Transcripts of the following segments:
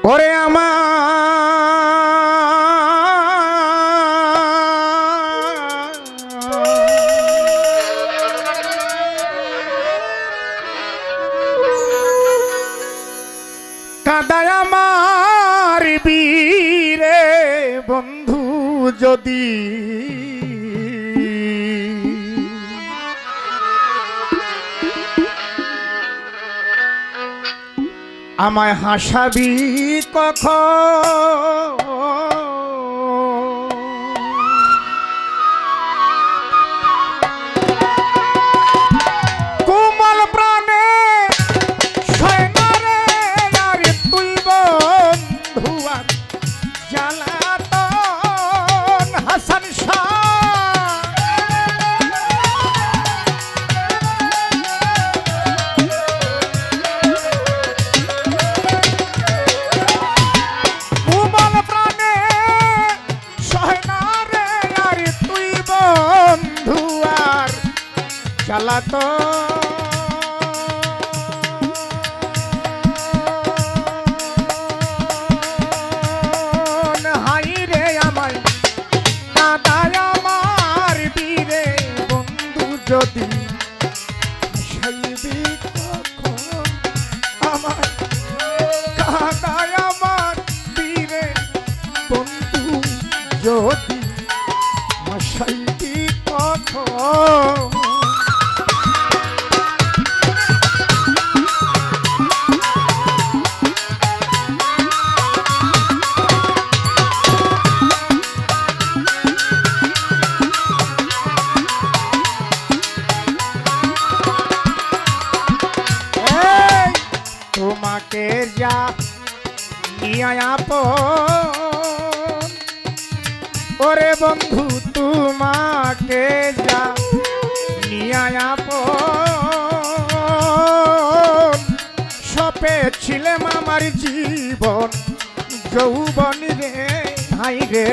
ওরে আমার কাদায় আমার বীরে বন্ধু যদি আমায় হাসাবি কখন কোমল প্রাণে সয়নারে আর তুই বন্ধু আর জ্বালাতন হাসান শাহ চালাতো হাই রে আমায় কাদায় আমার বীরে বন্ধু যদি হাসাইবি কখন আমায় কাদায় আমার বীরে বন্ধু যদি হাসাইবি কখন তোমাকে যা নিয়ে আপন ওরে বন্ধু তোমাকে যা নিয়ে আপন সপে ছিলাম আমার জীবন যৌবন রে হাই রে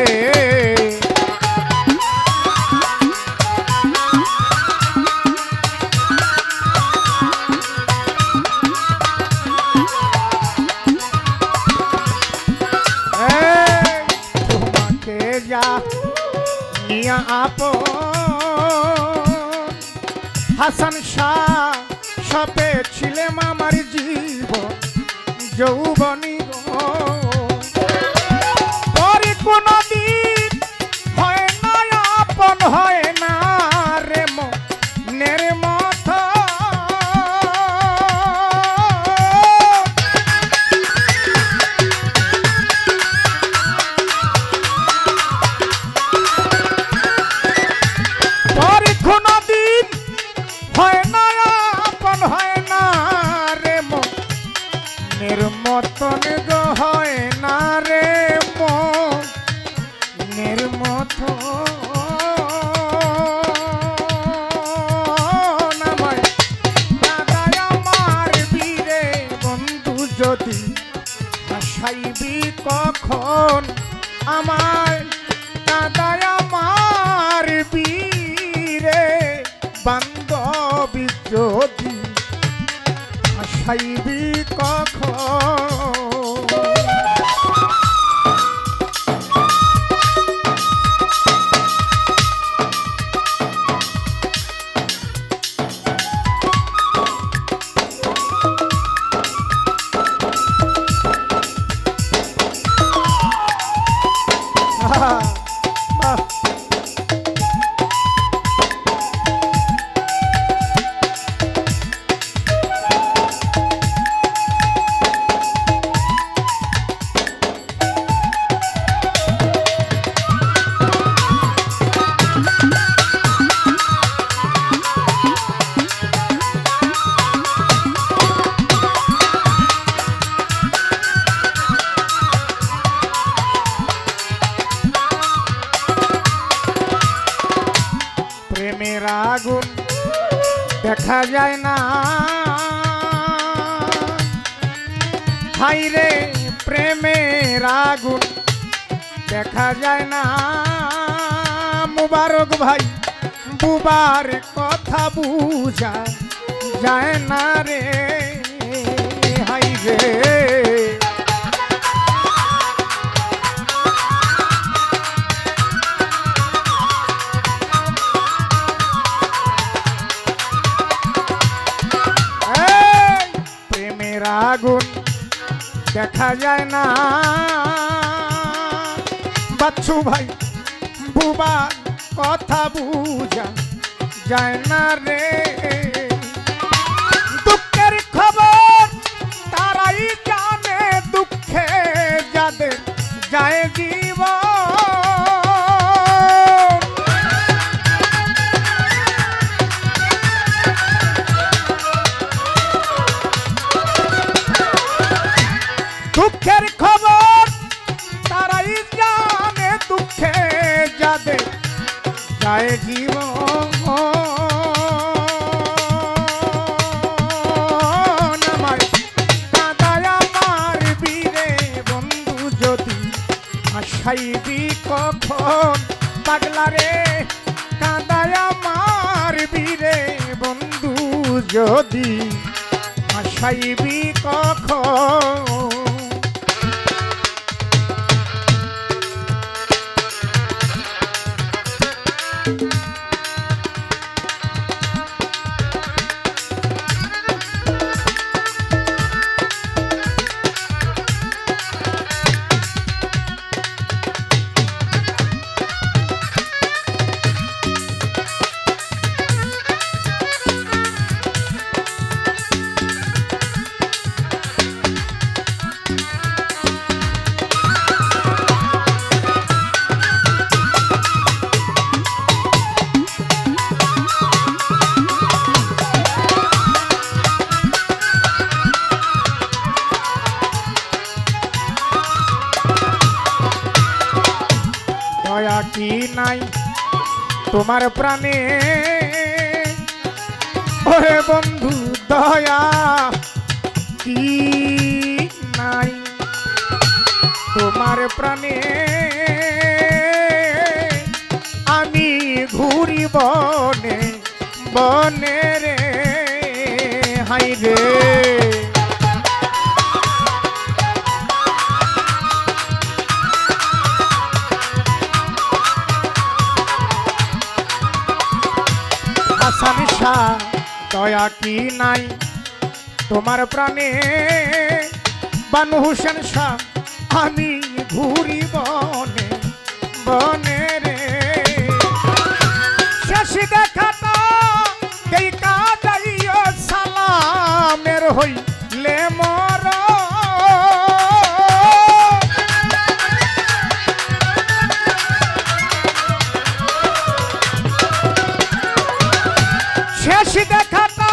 নিয়া আপন হাসান শাহ সপে ছিলাম আমার জীবন যৌবনী পরে কোনো দিন হয় না আপন হয় না রে মনের মতো মতন গো হয় না রে মনের মতো আমায় কাদায় আমার বীরে বন্ধু যদি হাসাইবি কখন আমায় কাদায় আমার বীরে বান্ধবী যদি হাসাইবি কখন প্রেমের আগুন দেখা যায় না হাই রে প্রেমের আগুন দেখা যায় না মুবারক ভাই বুবার কথা বুঝা যায় না রে হাই রে দেখা যায় না বাচ্চু ভাই বুবা কথা বুঝা যায় না রে দুঃখের খবর তারাই জানে দুঃখে যাদের যায় জীবন দুঃখের খবর তারাই জানে দুঃখে যাদের যায় জীবন আমায় কাঁদায় আমার বীরে বন্ধু যদি হাসাইবি কখন পাগলা রে কাঁদায় আমার বীরে বন্ধু যদি হাসাইবি কখন দয়া কি নাই তোমার প্রাণে ওরে বন্ধু দয়া কি নাই তোমার প্রাণে আমি ঘুরি বনে বনে রে হাই রে আসানিশা দয়া কি নাই তোমার প্রাণে বানু হোসেন শাহ আমি ঘুরি বনে বনে রে শেষ দেখাটা দেখা যাইও সালামের হইলে মর শেষ দেখাটা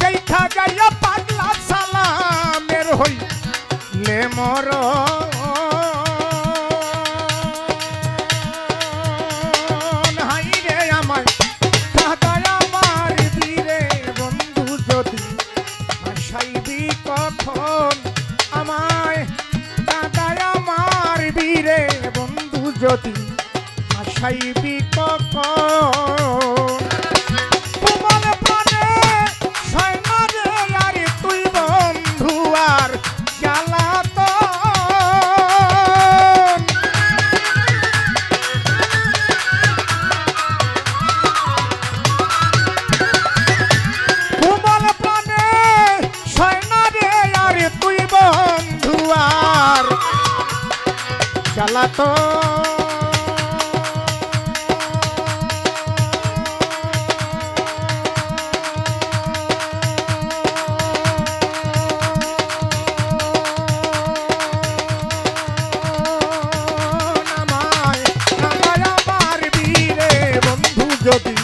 দেখা যাইয়া পাগলা সালামের হইলে মর হাই রে আমার কাঁদায় আমার বীরে বন্ধু যদি হাসাইবি কখন আমায় কাঁদায় আমার বীরে বন্ধু যদি হাসাইবি কখন চালাতো আমায় আমার বীরে বন্ধু যদি